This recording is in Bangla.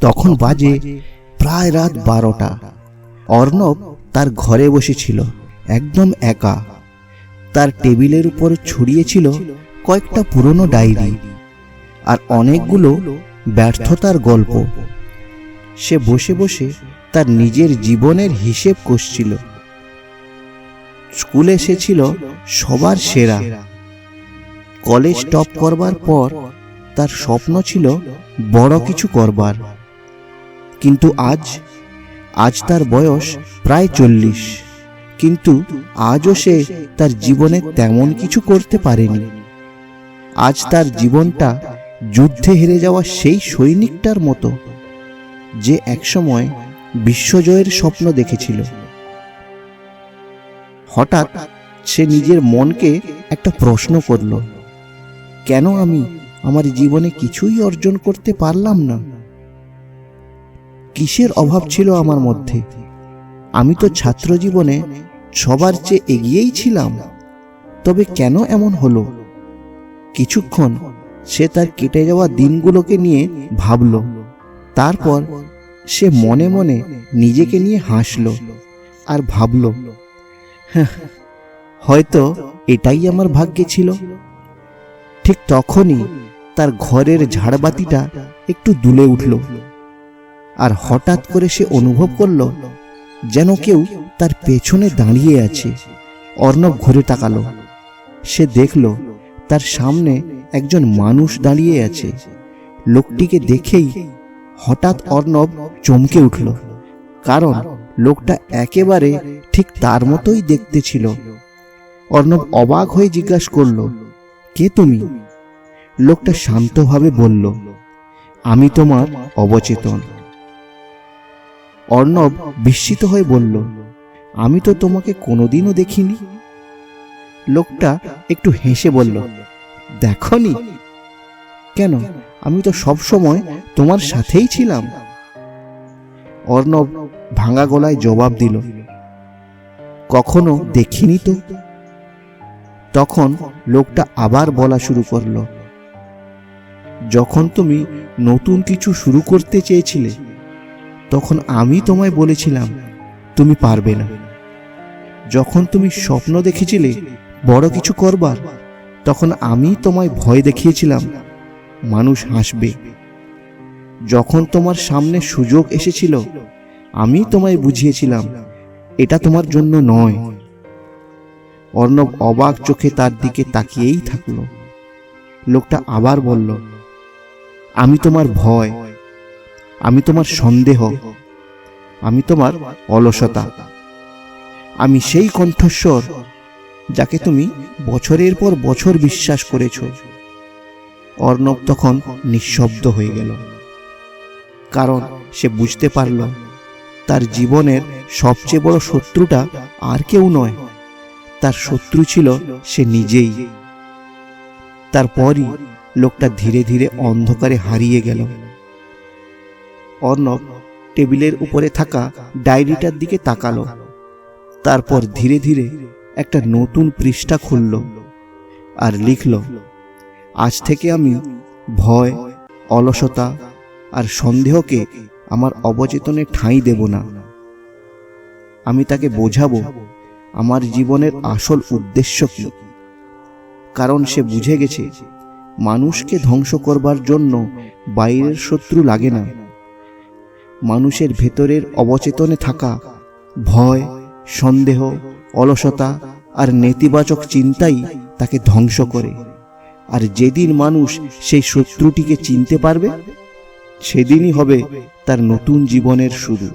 তখন বাজে প্রায় রাত 12টা। অর্ণব তার ঘরে বসেছিল, একদম একা। তার টেবিলের উপর ছড়িয়ে ছিল কয়েকটা পুরনো ডায়েরি আর অনেকগুলো ব্যর্থতার গল্প। সে বসে বসে তার নিজের জীবনের হিসেব কষছিল। স্কুলে সে ছিল সবার সেরা। কলেজ টপ করবার পর তার স্বপ্ন ছিল বড় কিছু করবার। কিন্তু আজ তার বয়স প্রায় 40, কিন্তু আজও সে তার জীবনে তেমন কিছু করতে পারেনি। আজ তার জীবনটা যুদ্ধে হেরে যাওয়া সেই সৈনিকটার মতো, যে একসময় বিশ্বজয়ের স্বপ্ন দেখেছিল। হঠাৎ সে নিজের মনকে একটা প্রশ্ন করল, কেন আমি আমার জীবনে কিছুই অর্জন করতে পারলাম না? কিসের অভাব ছিল আমার মধ্যে? আমি তো ছাত্র জীবনে সবার চেয়ে এগিয়েই ছিলাম, তবে কেন এমন হলো? কিছুক্ষণ সে তার কেটে যাওয়া দিনগুলোকে নিয়ে ভাবল। তারপর সে মনে মনে নিজেকে নিয়ে হাসল আর ভাবল, হয়তো এটাই আমার ভাগ্যে ছিল। ঠিক তখনই তার ঘরের ঝাড়বাতিটা একটু দুলে উঠল, আর হঠাৎ করে সে অনুভব করল যেন কেউ তার পেছনে দাঁড়িয়ে আছে। অর্ণব ঘুরে তাকালো। সে দেখল তার সামনে একজন মানুষ দাঁড়িয়ে আছে। লোকটিকে দেখেই হঠাৎ অর্ণব চমকে উঠল, কারণ লোকটা একেবারে ঠিক তার মতোই দেখতে ছিল। অর্ণব অবাক হয়ে জিজ্ঞাসা করল, কে তুমি? লোকটা শান্তভাবে বলল, আমি তোমার অবচেতন। অর্ণব বিস্মিত হয়ে বলল, আমি তো তোমাকে কোনোদিনও দেখিনি। লোকটা একটু হেসে বলল, দেখনি? কেন, আমি তো সব সময় তোমার সাথেই ছিলাম। অর্ণব ভাঙা গলায় জবাব দিল, কখনো দেখিনি তো। তখন লোকটা আবার বলা শুরু করল, যখন তুমি নতুন কিছু শুরু করতে চেয়েছিলে, তখন আমি তোমায় বলেছিলাম তুমি পারবে না। যখন তুমি স্বপ্ন দেখেছিলে বড় কিছু করবার, তখন আমি তোমায় ভয় দেখিয়েছিলাম মানুষ হাসবে। যখন তোমার সামনে সুযোগ এসেছিল, আমি তোমায় বুঝিয়েছিলাম এটা তোমার জন্য নয়। অর্ণব অবাক চোখে তার দিকে তাকিয়েই থাকলো। লোকটা আবার বলল, আমি তোমার ভয়, আমি তোমার সন্দেহ, আমি তোমার অলসতা, আমি সেই কণ্ঠস্বর যাকে তুমি বছরের পর বছর বিশ্বাস করেছ। অর্ণব তখন নিঃশব্দ হয়ে গেল, কারণ সে বুঝতে পারল তার জীবনের সবচেয়ে বড় শত্রুটা আর কেউ নয়, তার শত্রু ছিল সে নিজেই। তারপরই লোকটা ধীরে ধীরে অন্ধকারে হারিয়ে গেল। অর্ণব টেবিলের উপরে থাকা ডায়েরিটার দিকে তাকালো। তারপর ধীরে ধীরে একটা নতুন পৃষ্ঠা খুলল আর লিখল, আজ থেকে আমি ভয়, অলসতা আর সন্দেহকে আমার অবচেতনে ঠাঁই দেব না। আমি তাকে বোঝাবো আমার জীবনের আসল উদ্দেশ্য কি। কারণ সে বুঝে গেছে, মানুষকে ধ্বংস করবার জন্য বাইরের শত্রু লাগে না। মানুষের ভেতরের অবচেতনে থাকা ভয়, সন্দেহ, অলসতা আর নেতিবাচক চিন্তাই তাকে ধ্বংস করে। আর যেদিন মানুষ সেই শত্রুটিকে চিনতে পারবে, সেদিনই হবে তার নতুন জীবনের শুরু।